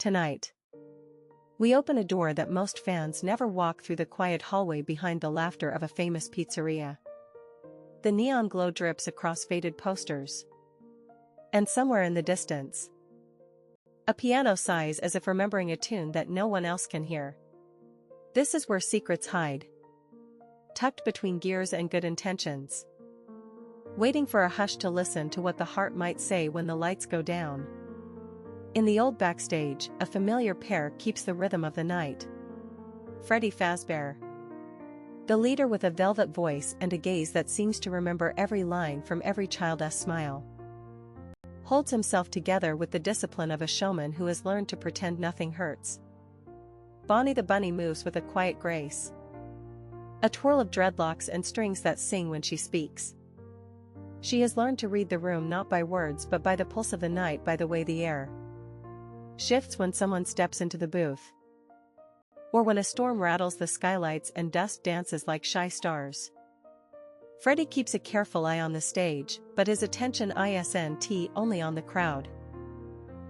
Tonight, we open a door that most fans never walk through, the quiet hallway behind the laughter of a famous pizzeria. The neon glow drips across faded posters. And somewhere in the distance, a piano sighs as if remembering a tune that no one else can hear. This is where secrets hide, tucked between gears and good intentions, waiting for a hush to listen to what the heart might say when the lights go down. In the old Backstage, a familiar pair keeps the rhythm of the night. Freddy Fazbear, the leader with a velvet voice and a gaze that seems to remember every line from every child's smile, holds himself together with the discipline of a showman who has learned to pretend nothing hurts. Bonnie the bunny moves with a quiet grace, a twirl of dreadlocks and strings that sing when she speaks. She has learned to read the room not by words but by the pulse of the night, by the way the air shifts when someone steps into the booth, or when a storm rattles the skylights and dust dances like shy stars. Freddy keeps a careful eye on the stage, but his attention isn't only on the crowd.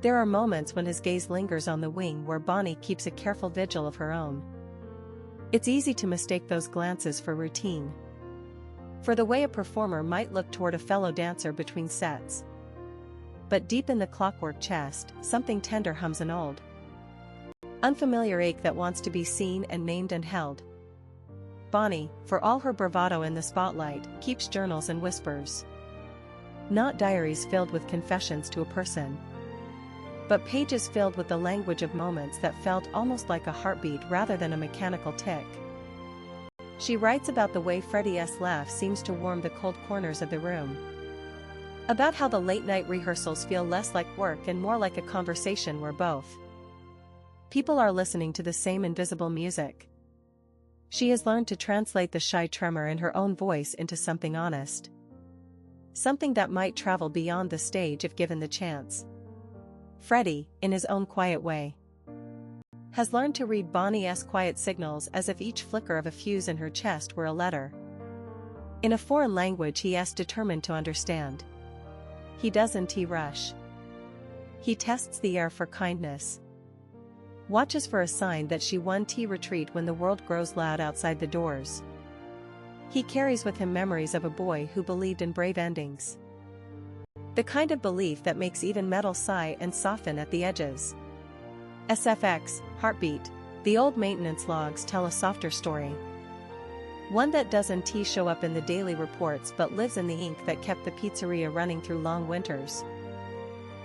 There are moments when his gaze lingers on the wing where Bonnie keeps a careful vigil of her own. It's easy to mistake those glances for routine, for the way a performer might look toward a fellow dancer between sets. But deep in the clockwork chest, something tender hums, an old, unfamiliar ache that wants to be seen and named and held. Bonnie, for all her bravado in the spotlight, keeps journals and whispers. Not diaries filled with confessions to a person, but pages filled with the language of moments that felt almost like a heartbeat rather than a mechanical tick. She writes about the way Freddy's laugh seems to warm the cold corners of the room, about how the late-night rehearsals feel less like work and more like a conversation where both people are listening to the same invisible music. She has learned to translate the shy tremor in her own voice into something honest, something that might travel beyond the stage if given the chance. Freddy, in his own quiet way, has learned to read Bonnie's quiet signals as if each flicker of a fuse in her chest were a letter in a foreign language he is determined to understand. He doesn't rush. He tests the air for kindness, watches for a sign that she won't retreat when the world grows loud outside the doors. He carries with him memories of a boy who believed in brave endings, the kind of belief that makes even metal sigh and soften at the edges. SFX, Heartbeat, the old maintenance logs tell a softer story, one that doesn't show up in the daily reports but lives in the ink that kept the pizzeria running through long winters.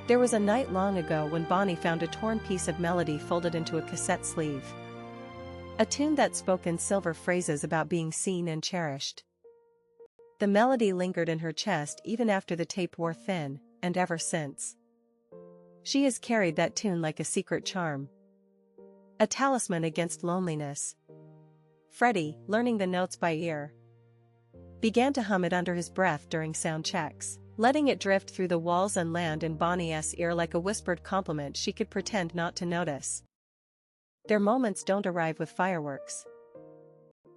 There was a night long ago when Bonnie found a torn piece of melody folded into a cassette sleeve, a tune that spoke in silver phrases about being seen and cherished. The melody lingered in her chest even after the tape wore thin, and ever since, she has carried that tune like a secret charm, a talisman against loneliness. Freddy, learning the notes by ear, began to hum it under his breath during sound checks, letting it drift through the walls and land in Bonnie's ear like a whispered compliment she could pretend not to notice. Their moments don't arrive with fireworks.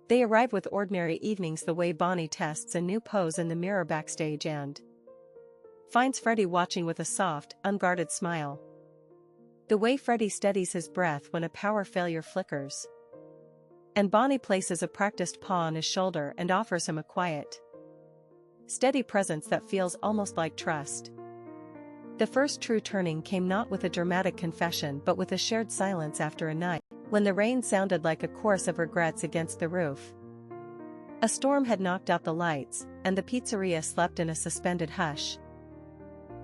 They arrive with ordinary evenings, the way Bonnie tests a new pose in the mirror backstage and finds Freddy watching with a soft, unguarded smile. The way Freddy steadies his breath when a power failure flickers, and Bonnie places a practiced paw on his shoulder and offers him a quiet, steady presence that feels almost like trust. The first true turning came not with a dramatic confession but with a shared silence after a night when the rain sounded like a chorus of regrets against the roof. A storm had knocked out the lights, and the pizzeria slept in a suspended hush.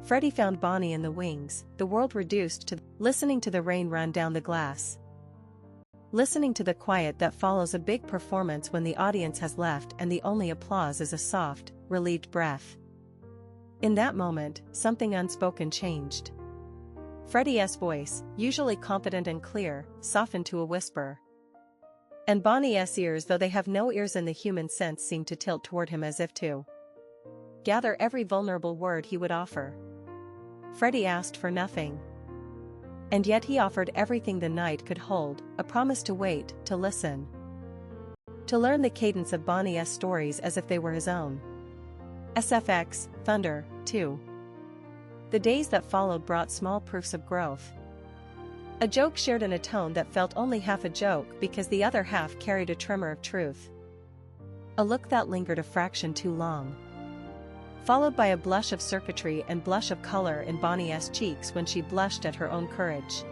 Freddy found Bonnie in the wings, the world reduced to listening to the rain run down the glass, listening to the quiet that follows a big performance when the audience has left and the only applause is a soft, relieved breath. In that moment, something unspoken changed. Freddy's voice, usually confident and clear, softened to a whisper. And Bonnie's ears, though they have no ears in the human sense, seemed to tilt toward him as if to gather every vulnerable word he would offer. Freddy asked for nothing, and yet he offered everything the night could hold, a promise to wait, to listen, to learn the cadence of Bonnie's stories as if they were his own. SFX, Thunder, 2. The days that followed brought small proofs of growth. A joke shared in a tone that felt only half a joke because the other half carried a tremor of truth. A look that lingered a fraction too long. Followed by a blush of circuitry and blush of color in Bonnie's cheeks when she blushed at her own courage.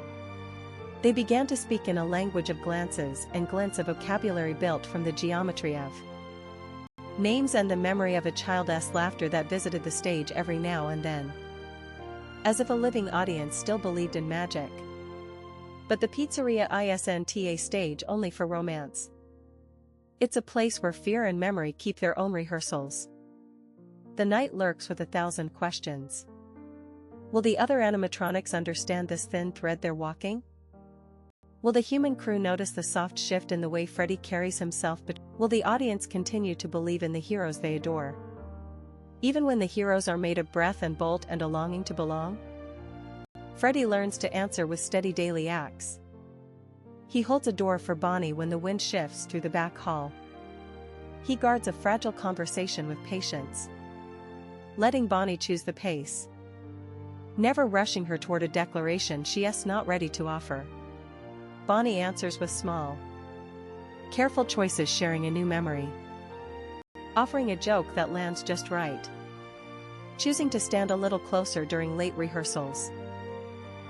They began to speak in a language of glances and glints, of vocabulary built from the geometry of names and the memory of a child's laughter that visited the stage every now and then. As if a living audience still believed in magic. But the pizzeria isn't a stage only for romance. It's a place where fear and memory keep their own rehearsals. The night lurks with 1,000 questions. Will the other animatronics understand this thin thread they're walking? Will the human crew notice the soft shift in the way Freddy carries himself, but will the audience continue to believe in the heroes they adore? Even when the heroes are made of breath and bolt and a longing to belong? Freddy learns to answer with steady daily acts. He holds a door for Bonnie when the wind shifts through the back hall. He guards a fragile conversation with patience, letting Bonnie choose the pace, never rushing her toward a declaration she's not ready to offer. Bonnie answers with small, careful choices, sharing a new memory, offering a joke that lands just right, choosing to stand a little closer during late rehearsals,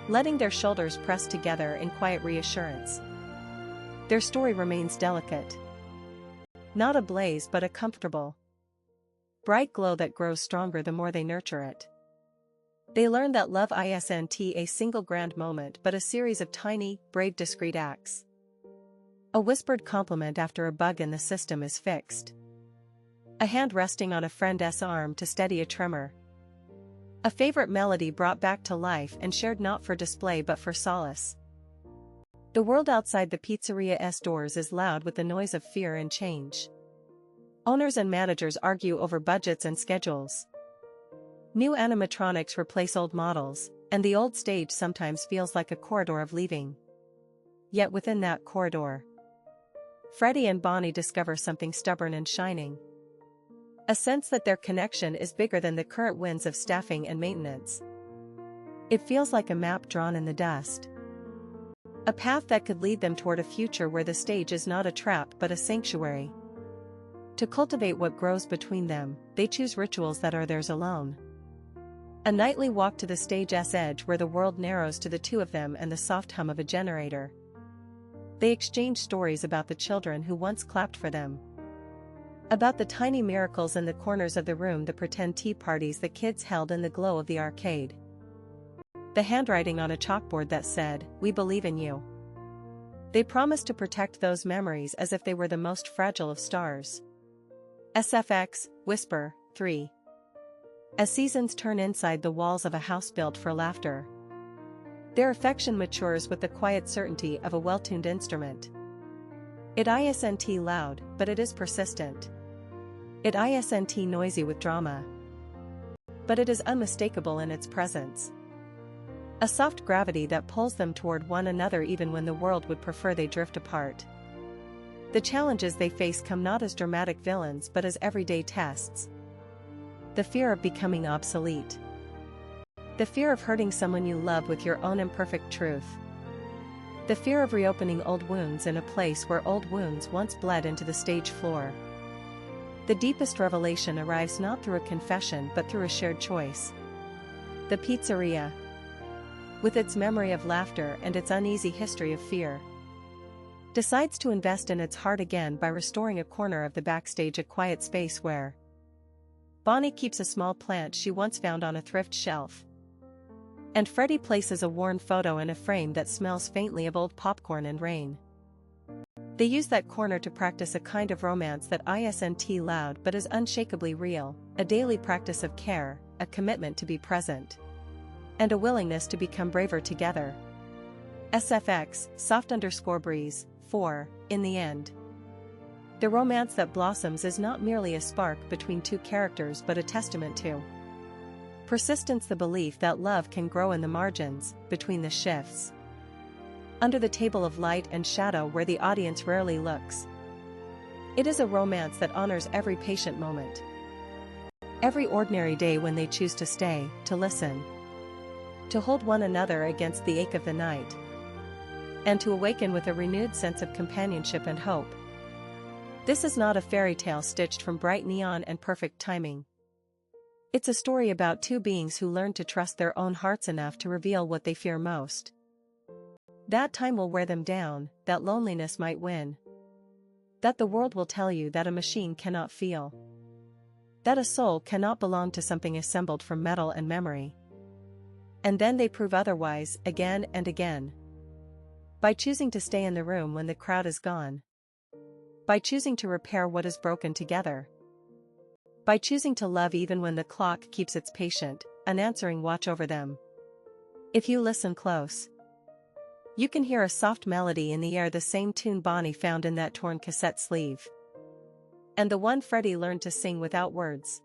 letting their shoulders press together in quiet reassurance. Their story remains delicate. Not ablaze but a comfortable, bright glow that grows stronger the more they nurture it. They learn that love isn't a single grand moment but a series of tiny, brave, discreet acts. A whispered compliment after a bug in the system is fixed. A hand resting on a friend's arm to steady a tremor. A favorite melody brought back to life and shared not for display but for solace. The world outside the pizzeria's doors is loud with the noise of fear and change. Owners and managers argue over budgets and schedules. New animatronics replace old models, and the old stage sometimes feels like a corridor of leaving. Yet within that corridor, Freddy and Bonnie discover something stubborn and shining. A sense that their connection is bigger than the current winds of staffing and maintenance. It feels like a map drawn in the dust. A path that could lead them toward a future where the stage is not a trap but a sanctuary. To cultivate what grows between them, they choose rituals that are theirs alone. A nightly walk to the stage's edge where the world narrows to the two of them and the soft hum of a generator. They exchange stories about the children who once clapped for them. About the tiny miracles in the corners of the room, the pretend tea parties the kids held in the glow of the arcade. The handwriting on a chalkboard that said, "We believe in you." They promised to protect those memories as if they were the most fragile of stars. SFX, Whisper, 3. As seasons turn inside the walls of a house built for laughter, their affection matures with the quiet certainty of a well-tuned instrument. It isn't loud, but it is persistent. It isn't noisy with drama, but it is unmistakable in its presence. A soft gravity that pulls them toward one another even when the world would prefer they drift apart. The challenges they face come not as dramatic villains but as everyday tests. The fear of becoming obsolete. The fear of hurting someone you love with your own imperfect truth. The fear of reopening old wounds in a place where old wounds once bled into the stage floor. The deepest revelation arrives not through a confession but through a shared choice. The pizzeria, with its memory of laughter and its uneasy history of fear, decides to invest in its heart again by restoring a corner of the backstage, a quiet space where Bonnie keeps a small plant she once found on a thrift shelf, and Freddy places a worn photo in a frame that smells faintly of old popcorn and rain. They use that corner to practice a kind of romance that isn't loud but is unshakably real, a daily practice of care, a commitment to be present, and a willingness to become braver together. SFX, soft_breeze, 4, in the end. The romance that blossoms is not merely a spark between two characters but a testament to persistence, the belief that love can grow in the margins, between the shifts, under the table of light and shadow where the audience rarely looks. It is a romance that honors every patient moment, every ordinary day when they choose to stay, to listen, to hold one another against the ache of the night. and to awaken with a renewed sense of companionship and hope. This is not a fairy tale stitched from bright neon and perfect timing. It's a story about two beings who learn to trust their own hearts enough to reveal what they fear most. That time will wear them down, that loneliness might win. That the world will tell you that a machine cannot feel. That a soul cannot belong to something assembled from metal and memory. And then they prove otherwise, again and again. By choosing to stay in the room when the crowd is gone. By choosing to repair what is broken together. By choosing to love even when the clock keeps its patient, unanswering watch over them. If you listen close, you can hear a soft melody in the air, the same tune Bonnie found in that torn cassette sleeve. And the one Freddy learned to sing without words.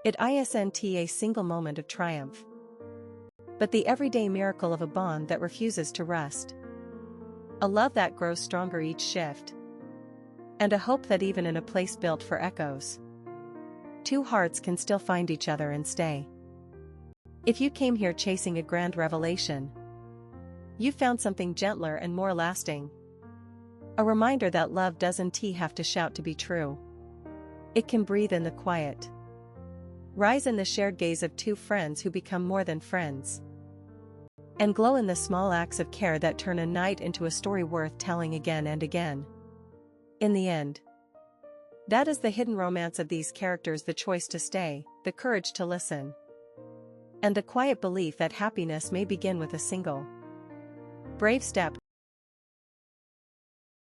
It isn't a single moment of triumph, but the everyday miracle of a bond that refuses to rust. A love that grows stronger each shift. And a hope that even in a place built for echoes, two hearts can still find each other and stay. If you came here chasing a grand revelation, you found something gentler and more lasting. A reminder that love doesn't have to shout to be true. It can breathe in the quiet. Rise in the shared gaze of two friends who become more than friends. And glow in the small acts of care that turn a night into a story worth telling again and again. In the end, that is the hidden romance of these characters: the choice to stay, the courage to listen, and the quiet belief that happiness may begin with a single brave step